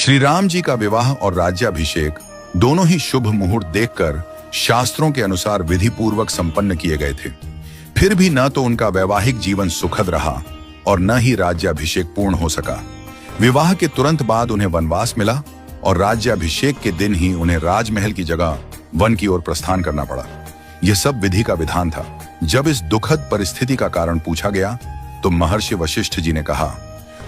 श्री राम जी का विवाह और राज्याभिषेक दोनों ही शुभ मुहूर्त देखकर शास्त्रों के अनुसार विधि पूर्वक संपन्न किए गए थे। फिर भी न तो उनका वैवाहिक जीवन सुखद रहा और न ही राज्याभिषेक पूर्ण हो सका। विवाह के तुरंत बाद उन्हें वनवास मिला और राज्याभिषेक के दिन ही उन्हें राजमहल की जगह वन की ओर प्रस्थान करना पड़ा। यह सब विधि का विधान था। जब इस दुखद परिस्थिति का कारण पूछा गया तो महर्षि वशिष्ठ जी ने कहा,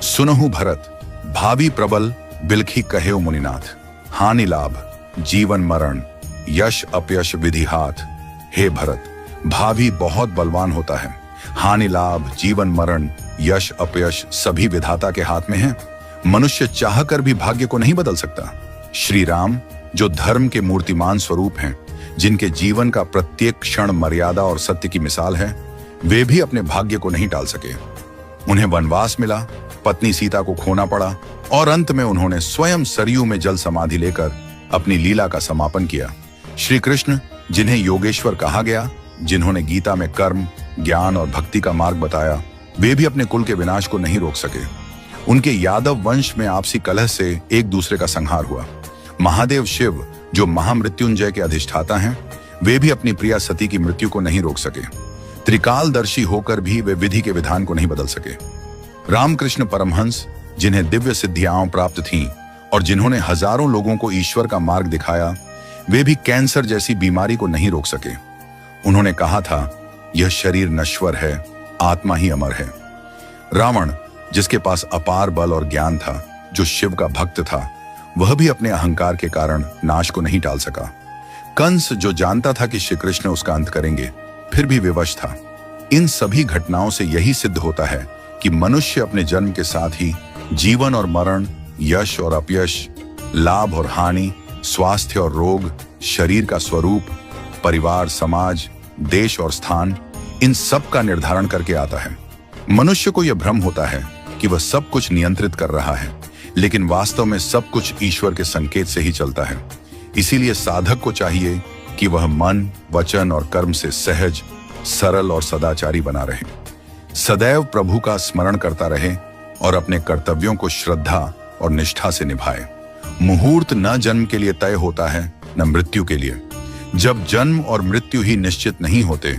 सुनहु भरत, भावी प्रबल बिलखी कहे मुनिनाथ, हानि लाभ जीवन मरण यश अपयश विधि हाथ। हे भरत, भावी बहुत बलवान होता है, हानि लाभ जीवन मरण यश अपयश सभी विधाता के हाथ में है। मनुष्य चाहकर भी भाग्य को नहीं बदल सकता। श्री राम जो धर्म के मूर्तिमान स्वरूप हैं, जिनके जीवन का प्रत्येक क्षण मर्यादा और सत्य की मिसाल है, वे भी अपने भाग्य को नहीं टाल सके। उन्हें वनवास मिला, पत्नी सीता को खोना पड़ा और अंत में उन्होंने स्वयं सरयू में जल समाधि लेकर अपनी लीला का समापन किया। श्री कृष्ण, जिन्हें योगेश्वर कहा गया, जिन्होंने गीता में कर्म, ज्ञान और भक्ति का मार्ग बताया, वे भी अपने कुल के विनाश को नहीं रोक सके। उनके यादव वंश में आपसी कलह से एक दूसरे का संहार हुआ। महादेव शिव, जो महामृत्युंजय के अधिष्ठाता हैं, वे भी अपनी प्रिया सती की मृत्यु को नहीं रोक सके। त्रिकालदर्शी होकर भी वे विधि के विधान को नहीं बदल सके। रामकृष्ण परमहंस, जिन्हें दिव्य सिद्धियां प्राप्त थीं और जिन्होंने हजारों लोगों को ईश्वर का मार्ग दिखाया, वे भी कैंसर जैसी बीमारी को नहीं रोक सके। उन्होंने कहा था, यह शरीर नश्वर है, आत्मा ही अमर है। रावण, जिसके पास अपार बल और ज्ञान था, जो शिव का भक्त था, वह भी अपने अहंकार के कारण नाश को नहीं टाल सका। कंस, जो जानता था कि श्री कृष्ण उसका अंत करेंगे, फिर भी विवश था। इन सभी घटनाओं से यही सिद्ध होता है कि मनुष्य अपने जन्म के साथ ही जीवन और मरण, यश और अपयश, लाभ और हानि, स्वास्थ्य और रोग, शरीर का स्वरूप, परिवार, समाज, देश और स्थान, इन सब का निर्धारण करके आता है। मनुष्य को यह भ्रम होता है कि वह सब कुछ नियंत्रित कर रहा है, लेकिन वास्तव में सब कुछ ईश्वर के संकेत से ही चलता है। इसीलिए साधक को चाहिए कि वह मन, वचन और कर्म से सहज, सरल और सदाचारी बना रहे, सदैव प्रभु का स्मरण करता रहे और अपने कर्तव्यों को श्रद्धा और निष्ठा से निभाए। मुहूर्त न जन्म के लिए तय होता है, न मृत्यु के लिए। जब जन्म और मृत्यु ही निश्चित नहीं होते,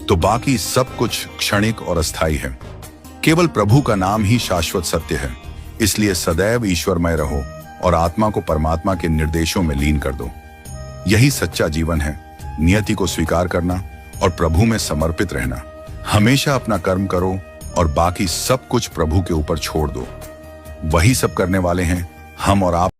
तो बाकी सब कुछ क्षणिक और अस्थायी है। केवल प्रभु का नाम ही शाश्वत सत्य है। इसलिए सदैव ईश्वरमय रहो और आत्मा को परमात्मा के निर्देशों में लीन कर दो। यही सच्चा जीवन है। नियति को स्वीकार करना और प्रभु में समर्पित रहना। हमेशा अपना कर्म करो और बाकी सब कुछ प्रभु के ऊपर छोड़ दो। वही सब करने वाले हैं हम और आप।